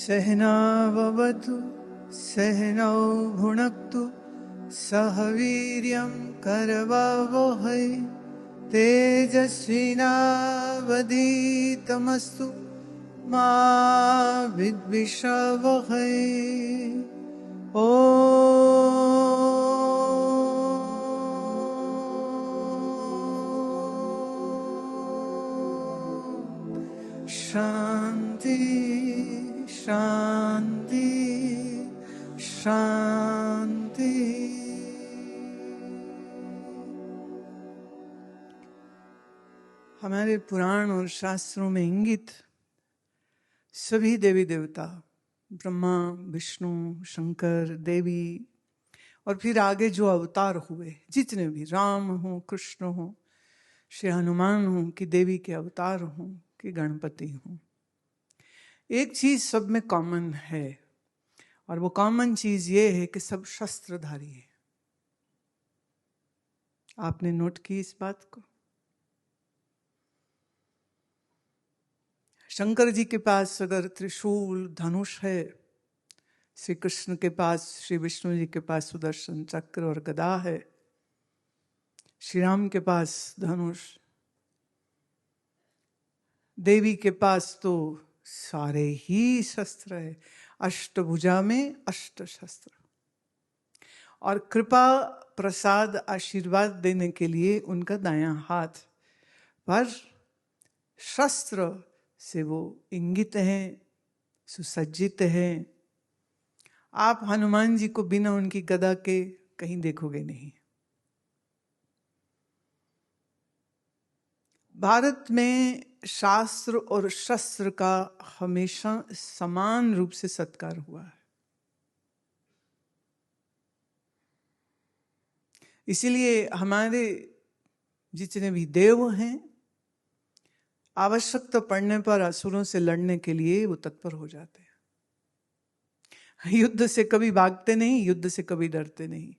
सहनाववतु सहनौ भुनक्तु सह वीर्यं करवावहै तेजस्विनावधीतमस्तु मा विद्विषावहै। शांति शांति शांति। हमारे पुराण और शास्त्रों में इंगित सभी देवी देवता ब्रह्मा विष्णु शंकर देवी और फिर आगे जो अवतार हुए जितने भी राम हो कृष्ण हो श्री हनुमान हो कि देवी के अवतार हो कि गणपति हो, एक चीज सब में कॉमन है और वो कॉमन चीज ये है कि सब शस्त्रधारी है। आपने नोट की इस बात को? शंकर जी के पास अगर त्रिशूल धनुष है, श्री कृष्ण के पास श्री विष्णु जी के पास सुदर्शन चक्र और गदा है, श्री राम के पास धनुष, देवी के पास तो सारे ही शस्त्र है, अष्टभुजा में अष्ट शस्त्र। और कृपा प्रसाद आशीर्वाद देने के लिए उनका दायां हाथ पर शस्त्र से वो इंगित हैं, सुसज्जित हैं। आप हनुमान जी को बिना उनकी गदा के कहीं देखोगे नहीं। भारत में शास्त्र और शस्त्र का हमेशा समान रूप से सत्कार हुआ है। इसीलिए हमारे जितने भी देव हैं आवश्यकता पड़ने पर असुरों से लड़ने के लिए वो तत्पर हो जाते हैं। युद्ध से कभी भागते नहीं, युद्ध से कभी डरते नहीं।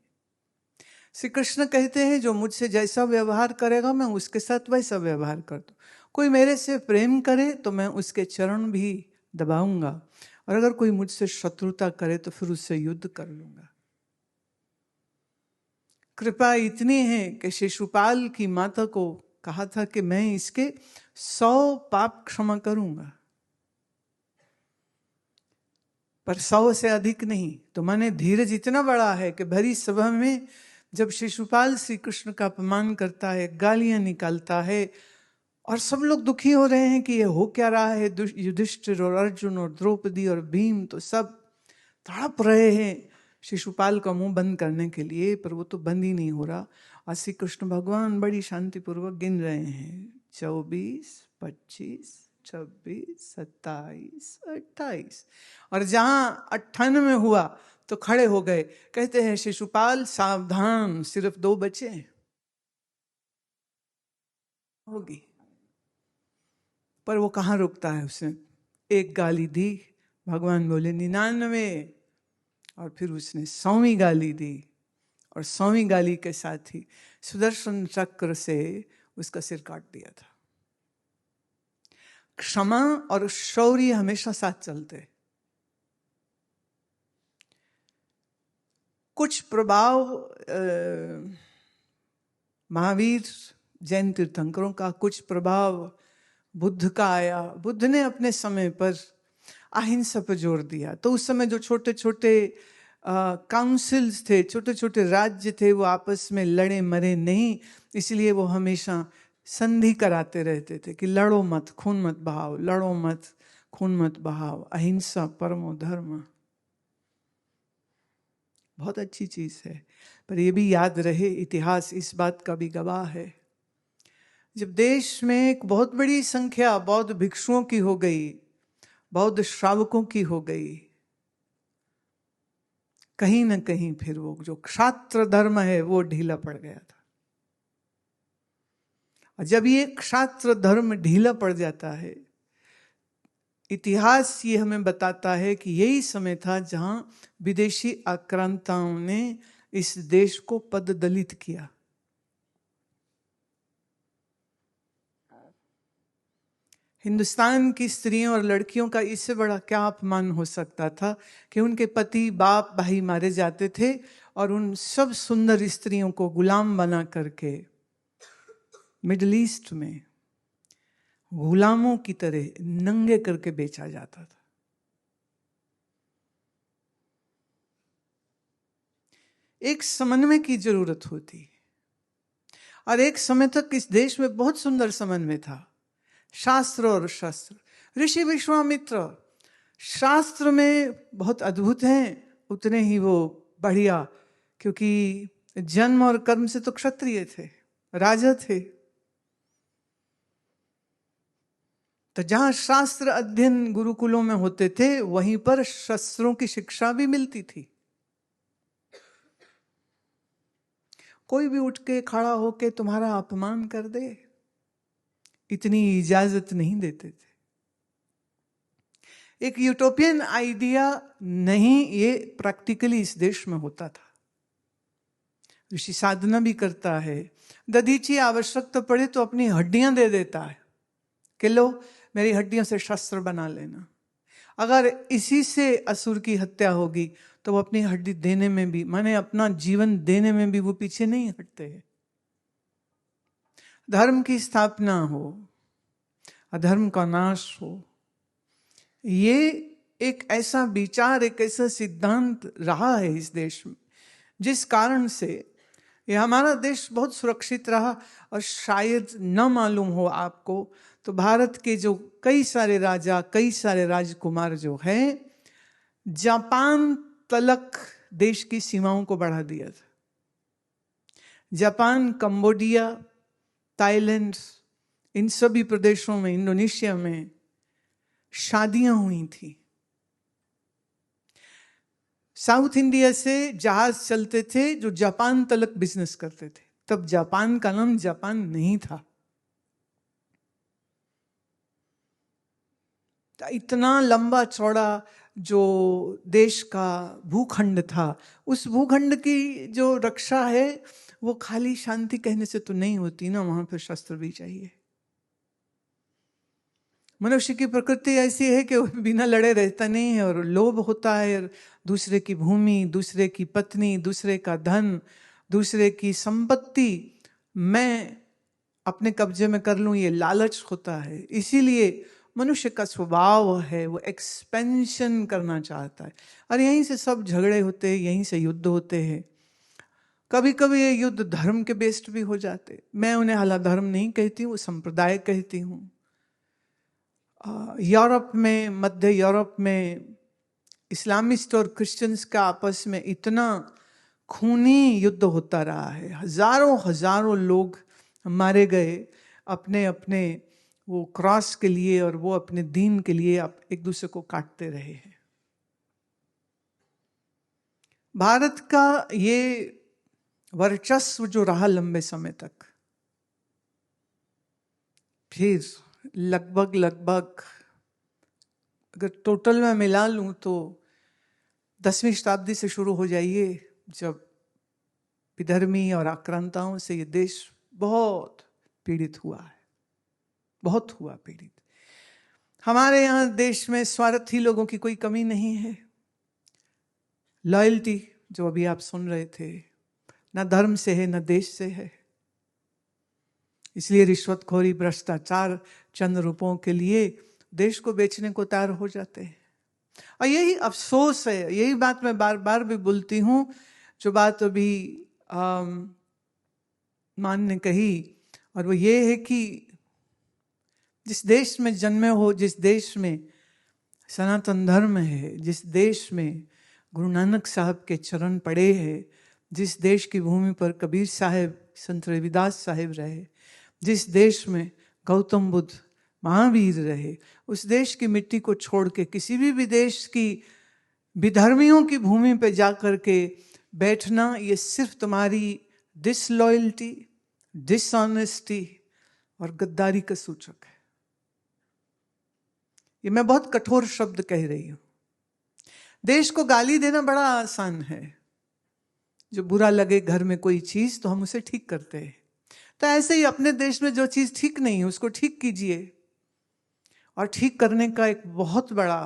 श्री कृष्ण कहते हैं जो मुझसे जैसा व्यवहार करेगा मैं उसके साथ वैसा व्यवहार कर दूं। कोई मेरे से प्रेम करे तो मैं उसके चरण भी दबाऊंगा और अगर कोई मुझसे शत्रुता करे तो फिर उससे युद्ध कर लूंगा। कृपा इतनी है कि शिशुपाल की माता को कहा था कि मैं इसके 100 पाप क्षमा करूंगा पर 100 से अधिक नहीं। तो माने धीरज इतना बड़ा है कि भरी सभा में जब शिशुपाल श्री कृष्ण का अपमान करता है, गालियां निकालता है और सब लोग दुखी हो रहे हैं कि ये हो क्या रहा है, युधिष्ठिर और अर्जुन और द्रौपदी और भीम तो सब तड़प रहे हैं शिशुपाल का मुंह बंद करने के लिए, पर वो तो बंद ही नहीं हो रहा। और श्री कृष्ण भगवान बड़ी शांतिपूर्वक गिन रहे हैं 24 25 26 27 28 और जहां 98 हुआ तो खड़े हो गए। कहते हैं शिशुपाल सावधान, सिर्फ 2 बचे होगी। पर वो कहाँ रुकता है, उसने एक गाली दी, भगवान बोले 99 और फिर उसने 100वीं गाली दी और 100वीं गाली के साथ ही सुदर्शन चक्र से उसका सिर काट दिया था। क्षमा और शौर्य हमेशा साथ चलते। कुछ प्रभाव महावीर जैन तीर्थंकरों का, कुछ प्रभाव बुद्ध का आया। बुद्ध ने अपने समय पर अहिंसा पर जोर दिया। तो उस समय जो छोटे छोटे काउंसिल्स थे, छोटे छोटे राज्य थे, वो आपस में लड़े मरे नहीं, इसलिए वो हमेशा संधि कराते रहते थे कि लड़ो मत, खून मत बहाओ, लड़ो मत, खून मत बहाओ, अहिंसा परमो धर्म। बहुत अच्छी चीज है, पर ये भी याद रहे, इतिहास इस बात का भी गवाह है। जब देश में एक बहुत बड़ी संख्या बौद्ध भिक्षुओं की हो गई, बौद्ध श्रावकों की हो गई, कहीं ना कहीं फिर वो जो क्षात्र धर्म है वो ढीला पड़ गया था। और जब ये क्षात्र धर्म ढीला पड़ जाता है, इतिहास ये हमें बताता है कि यही समय था जहां विदेशी आक्रांताओं ने इस देश को पददलित किया। हिंदुस्तान की स्त्रियों और लड़कियों का इससे बड़ा क्या अपमान हो सकता था कि उनके पति, बाप, भाई मारे जाते थे और उन सब सुंदर स्त्रियों को गुलाम बना करके मिडिल ईस्ट में गुलामों की तरह नंगे करके बेचा जाता था। एक समन्वय की जरूरत होती, और एक समय तक इस देश में बहुत सुंदर समन्वय था, शास्त्र और शस्त्र। ऋषि विश्वामित्र शास्त्र में बहुत अद्भुत हैं, उतने ही वो बढ़िया, क्योंकि जन्म और कर्म से तो क्षत्रिय थे, राजा थे। तो जहां शास्त्र अध्ययन गुरुकुलों में होते थे, वहीं पर शस्त्रों की शिक्षा भी मिलती थी। कोई भी उठ के खड़ा होके तुम्हारा अपमान कर दे, इतनी इजाजत नहीं देते थे। एक यूटोपियन आइडिया नहीं, ये प्रैक्टिकली इस देश में होता था। ऋषि साधना भी करता है, दधीची आवश्यकता पड़े तो अपनी हड्डियां दे देता है कि लो मेरी हड्डियों से शस्त्र बना लेना। अगर इसी से असुर की हत्या होगी तो वो अपनी हड्डी देने में भी, माने अपना जीवन देने में भी वो पीछे नहीं हटते हैं। धर्म की स्थापना हो, अधर्म का नाश हो, ये एक ऐसा विचार, एक ऐसा सिद्धांत रहा है इस देश में, जिस कारण से ये हमारा देश बहुत सुरक्षित रहा। और शायद न मालूम हो आपको, तो भारत के जो कई सारे राजा, कई सारे राजकुमार जो हैं, जापान तलक देश की सीमाओं को बढ़ा दिया था। जापान, कंबोडिया, थाईलैंड, इन सभी प्रदेशों में, इंडोनेशिया में शादियां हुई थी। साउथ इंडिया से जहाज चलते थे जो जापान तलक बिजनेस करते थे। तब जापान का नाम जापान नहीं था। इतना लंबा चौड़ा जो देश का भूखंड था, उस भूखंड की जो रक्षा है वो खाली शांति कहने से तो नहीं होती ना, वहां पर शस्त्र भी चाहिए। मनुष्य की प्रकृति ऐसी है कि वो बिना लड़े रहता नहीं है, और लोभ होता है, और दूसरे की भूमि, दूसरे की पत्नी, दूसरे का धन, दूसरे की संपत्ति मैं अपने कब्जे में कर लूं, ये लालच होता है। इसीलिए मनुष्य का स्वभाव है, वो एक्सपेंशन करना चाहता है, और यहीं से सब झगड़े होते हैं, यहीं से युद्ध होते हैं। कभी कभी ये युद्ध धर्म के बेस्ड भी हो जाते। मैं उन्हें हालांकि धर्म नहीं कहती हूँ, संप्रदाय कहती हूँ। यूरोप में, मध्य यूरोप में इस्लामिस्ट और क्रिश्चियंस का आपस में इतना खूनी युद्ध होता रहा है। हजारों हजारों लोग मारे गए अपने अपने वो क्रॉस के लिए, और वो अपने दीन के लिए एक दूसरे को काटते रहे हैं। भारत का ये वर्चस्व जो रहा लंबे समय तक, फिर लगभग अगर टोटल में मिला लूं तो 10वीं शताब्दी से शुरू हो जाइए, जब विधर्मी और आक्रांताओं से ये देश बहुत पीड़ित हुआ है, बहुत हुआ पीड़ित। हमारे यहाँ देश में स्वार्थी लोगों की कोई कमी नहीं है। लॉयल्टी जो अभी आप सुन रहे थे, ना धर्म से है ना देश से है। इसलिए रिश्वतखोरी, भ्रष्टाचार चंद रुपयों के लिए देश को बेचने को तैयार हो जाते हैं। और यही अफसोस है, यही बात मैं बार बार भी बोलती हूँ, जो बात अभी मान ने कही, और वो ये है कि जिस देश में जन्मे हो, जिस देश में सनातन धर्म है, जिस देश में गुरु नानक साहब के चरण पड़े हैं, जिस देश की भूमि पर कबीर साहब, संत रविदास साहब रहे, जिस देश में गौतम बुद्ध, महावीर रहे, उस देश की मिट्टी को छोड़ के किसी भी विदेश की विधर्मियों की भूमि पर जाकर के बैठना, ये सिर्फ तुम्हारी डिसलॉयल्टी, डिसऑनेस्टी और गद्दारी का सूचक है। ये मैं बहुत कठोर शब्द कह रही हूं। देश को गाली देना बड़ा आसान है। जो बुरा लगे घर में कोई चीज तो हम उसे ठीक करते हैं। तो ऐसे ही अपने देश में जो चीज ठीक नहीं है उसको ठीक कीजिए। और ठीक करने का एक बहुत बड़ा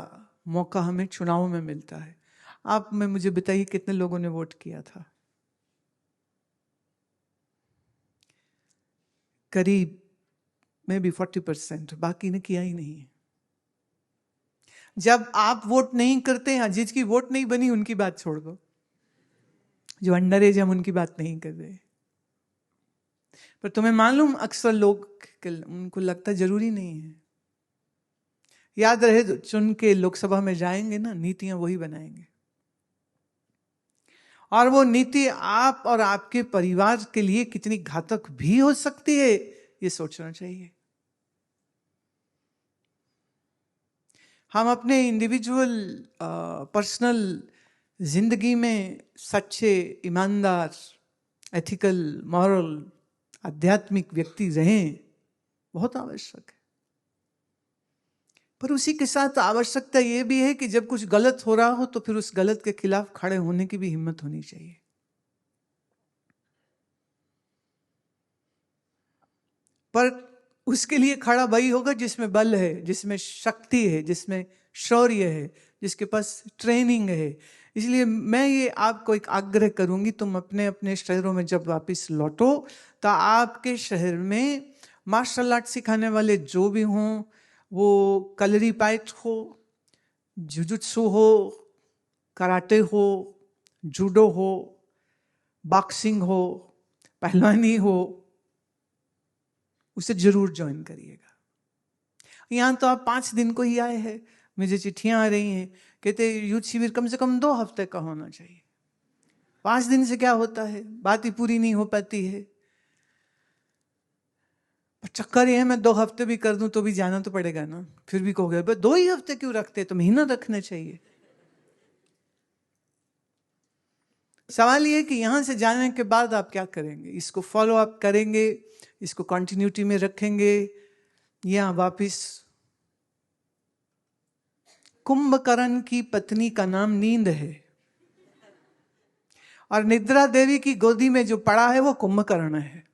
मौका हमें चुनाव में मिलता है। आप में मुझे बताइए कितने लोगों ने वोट किया था? करीब में भी 40%, बाकी ने किया ही नहीं। जब आप वोट नहीं करते हैं, जिसकी वोट नहीं बनी उनकी बात छोड़ दो, जो अंडर एज हम उनकी बात नहीं कर रहे। पर तुम्हें मालूम, अक्सर लोग उनको लगता जरूरी नहीं है। याद रहे, चुन के लोकसभा में जाएंगे ना, नीतियां वही बनाएंगे, और वो नीति आप और आपके परिवार के लिए कितनी घातक भी हो सकती है, ये सोचना चाहिए। हम अपने इंडिविजुअल पर्सनल जिंदगी में सच्चे, ईमानदार, एथिकल, मॉरल, आध्यात्मिक व्यक्ति रहें, बहुत आवश्यक है। पर उसी के साथ आवश्यकता यह भी है कि जब कुछ गलत हो रहा हो तो फिर उस गलत के खिलाफ खड़े होने की भी हिम्मत होनी चाहिए। पर उसके लिए खड़ा वही होगा जिसमें बल है, जिसमें शक्ति है, जिसमें शौर्य है, जिसके पास ट्रेनिंग है। इसलिए मैं ये आपको एक आग्रह करूंगी, तुम अपने अपने शहरों में जब वापस लौटो तो आपके शहर में मार्शल आर्ट सिखाने वाले जो भी हों, वो कलरी पाइट हो, जुजुत्सु हो, कराटे हो, जूडो हो, बॉक्सिंग हो, पहलवानी हो, उसे जरूर ज्वाइन करिएगा। यहाँ तो आप 5 दिन को ही आए हैं, मुझे चिट्ठियां आ रही हैं, कहते यूथ शिविर कम से कम 2 हफ्ते का होना चाहिए। 5 दिन से क्या होता है, बात ही पूरी नहीं हो पाती है। पर चक्कर ये है, मैं 2 हफ्ते भी कर दूं तो भी जाना तो पड़ेगा ना। फिर भी कहोगे 2 ही हफ्ते क्यों रखते, तो महीना रखना चाहिए। सवाल ये है कि यहां से जाने के बाद आप क्या करेंगे, इसको फॉलो अप करेंगे, इसको कंटिन्यूटी में रखेंगे, या वापिस। कुंभकर्ण की पत्नी का नाम नींद है, और निद्रा देवी की गोदी में जो पड़ा है वो कुंभकर्ण है।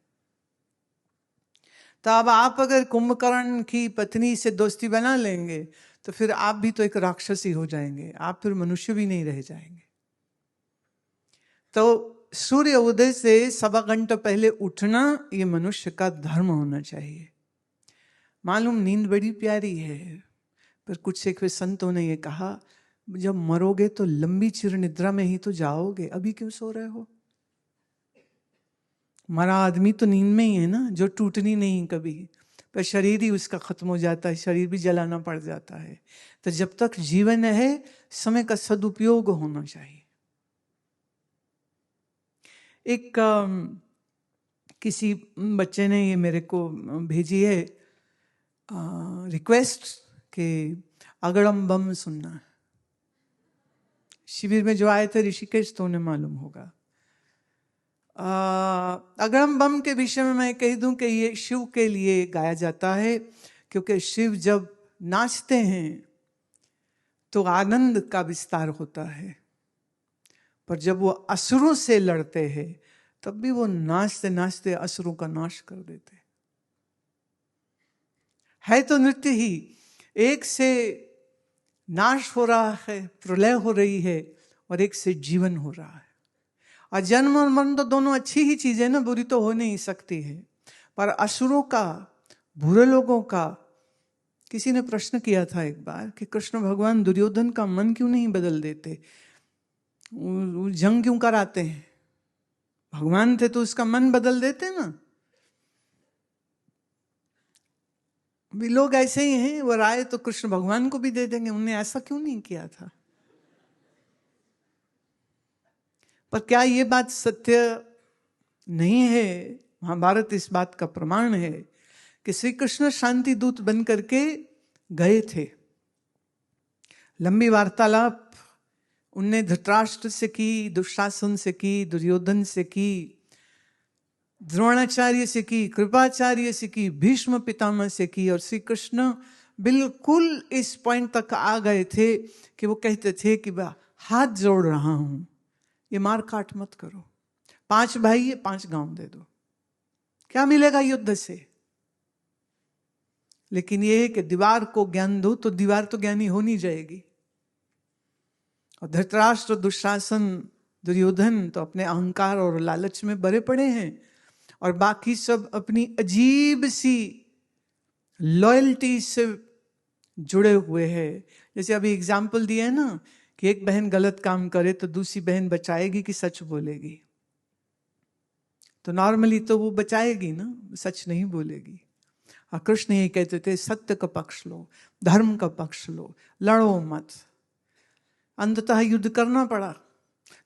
तो अब आप अगर कुंभकर्ण की पत्नी से दोस्ती बना लेंगे तो फिर आप भी तो एक राक्षसी हो जाएंगे, आप फिर मनुष्य भी नहीं रह जाएंगे। तो सूर्य उदय से 1.25 घंटा पहले उठना ये मनुष्य का धर्म होना चाहिए। मालूम नींद बड़ी प्यारी है, पर कुछ सेकवे संतों ने ये कहा, जब मरोगे तो लंबी चिर निद्रा में ही तो जाओगे, अभी क्यों सो रहे हो? मरा आदमी तो नींद में ही है ना, जो टूटनी नहीं कभी, पर शरीर ही उसका खत्म हो जाता है, शरीर भी जलाना पड़ जाता है। तो जब तक जीवन है, समय का सदुपयोग होना चाहिए। एक किसी बच्चे ने ये मेरे को भेजी है रिक्वेस्ट कि अगड़म बम सुनना है। शिविर में जो आए थे ऋषिकेश, तो उन्हें मालूम होगा। अगड़म बम के विषय में मैं कह दूं कि ये शिव के लिए गाया जाता है, क्योंकि शिव जब नाचते हैं तो आनंद का विस्तार होता है, पर जब वो असुरों से लड़ते हैं तब भी वो नाचते नाचते असुरों का नाश कर देते है। तो नृत्य ही, एक से नाश हो रहा है, प्रलय हो रही है, और एक से जीवन हो रहा है। और जन्म और मरण तो दोनों अच्छी ही चीजें ना, बुरी तो हो नहीं सकती है। पर असुरों का, बुरे लोगों का, किसी ने प्रश्न किया था एक बार कि कृष्ण भगवान दुर्योधन का मन क्यों नहीं बदल देते, जंग क्यों कराते हैं? भगवान थे तो उसका मन बदल देते ना। भी लोग ऐसे ही हैं, वो राय तो कृष्ण भगवान को भी दे देंगे, उन्होंने ऐसा क्यों नहीं किया था? पर क्या ये बात सत्य नहीं है? महाभारत इस बात का प्रमाण है कि श्री कृष्ण शांति दूत बन करके गए थे। लंबी वार्तालाप उनने धृतराष्ट्र से की, दुशासन से की, दुर्योधन से की, द्रोणाचार्य से की, कृपाचार्य से की, भीष्म पितामह से की, और श्री कृष्ण बिल्कुल इस पॉइंट तक आ गए थे कि वो कहते थे कि हाथ जोड़ रहा हूं, ये मार काट मत करो। 5 भाई है, 5 गांव दे दो, क्या मिलेगा युद्ध से? लेकिन ये है कि दीवार को ज्ञान दो तो दीवार तो ज्ञानी हो नहीं जाएगी। और धृतराष्ट्र, दुशासन, दुर्योधन तो अपने अहंकार और लालच में भरे पड़े हैं, और बाकी सब अपनी अजीब सी लॉयल्टी से जुड़े हुए हैं। जैसे अभी एग्जाम्पल दिया है ना कि एक बहन गलत काम करे तो दूसरी बहन बचाएगी कि सच बोलेगी? तो नॉर्मली तो वो बचाएगी ना, सच नहीं बोलेगी। और कृष्ण ये कहते थे सत्य का पक्ष लो, धर्म का पक्ष लो, लड़ो मत। अंततः युद्ध करना पड़ा।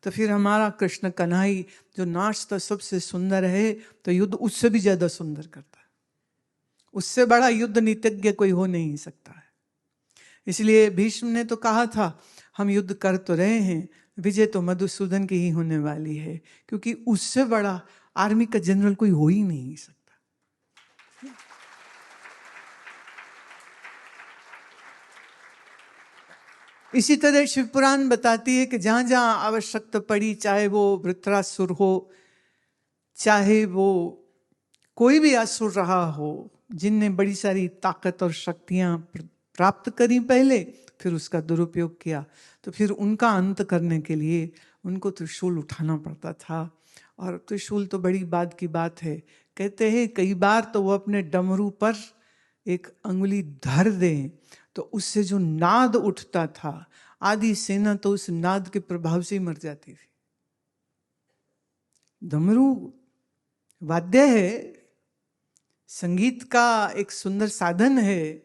तो फिर हमारा कृष्ण कन्हई जो नाचता सबसे सुंदर है, तो युद्ध उससे भी ज्यादा सुंदर करता है। उससे बड़ा युद्ध नीतिज्ञ कोई हो नहीं सकता है। इसलिए भीष्म ने तो कहा था हम युद्ध कर तो रहे हैं, विजय तो मधुसूदन की ही होने वाली है, क्योंकि उससे बड़ा आर्मी का जनरल कोई हो ही नहीं सकता। इसी तरह शिवपुराण बताती है कि जहां जहां आवश्यकता पड़ी, चाहे वो वृत्रासुर हो, चाहे वो कोई भी असुर रहा हो, जिनने बड़ी सारी ताकत और शक्तियां प्राप्त करी पहले, फिर उसका दुरुपयोग किया, तो फिर उनका अंत करने के लिए उनको त्रिशूल उठाना पड़ता था। और त्रिशूल तो बड़ी बात की बात है। कहते हैं कई बार तो वो अपने डमरू पर एक अंगुली धर दें तो उससे जो नाद उठता था, आधी सेना तो उस नाद के प्रभाव से ही मर जाती थी। डमरू वाद्य है, संगीत का एक सुंदर साधन है,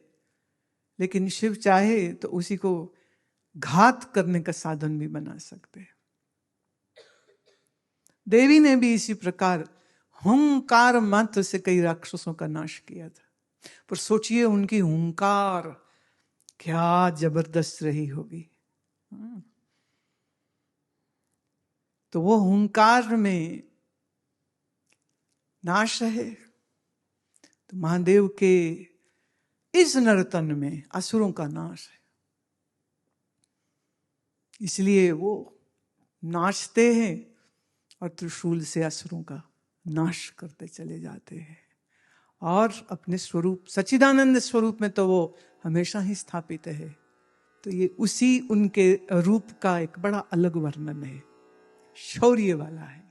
लेकिन शिव चाहे तो उसी को घात करने का साधन भी बना सकते हैं। देवी ने भी इसी प्रकार हुंकार मात्र से कई राक्षसों का नाश किया था। पर सोचिए उनकी हुंकार क्या जबरदस्त रही होगी। तो वो हुंकार में नाश है। तो महादेव के इस नर्तन में असुरों का नाश है, इसलिए वो नाचते हैं और त्रिशूल से असुरों का नाश करते चले जाते हैं। और अपने स्वरूप सच्चिदानंद स्वरूप में तो वो हमेशा ही स्थापित है। तो ये उसी उनके रूप का एक बड़ा अलग वर्णन है, शौर्य वाला है।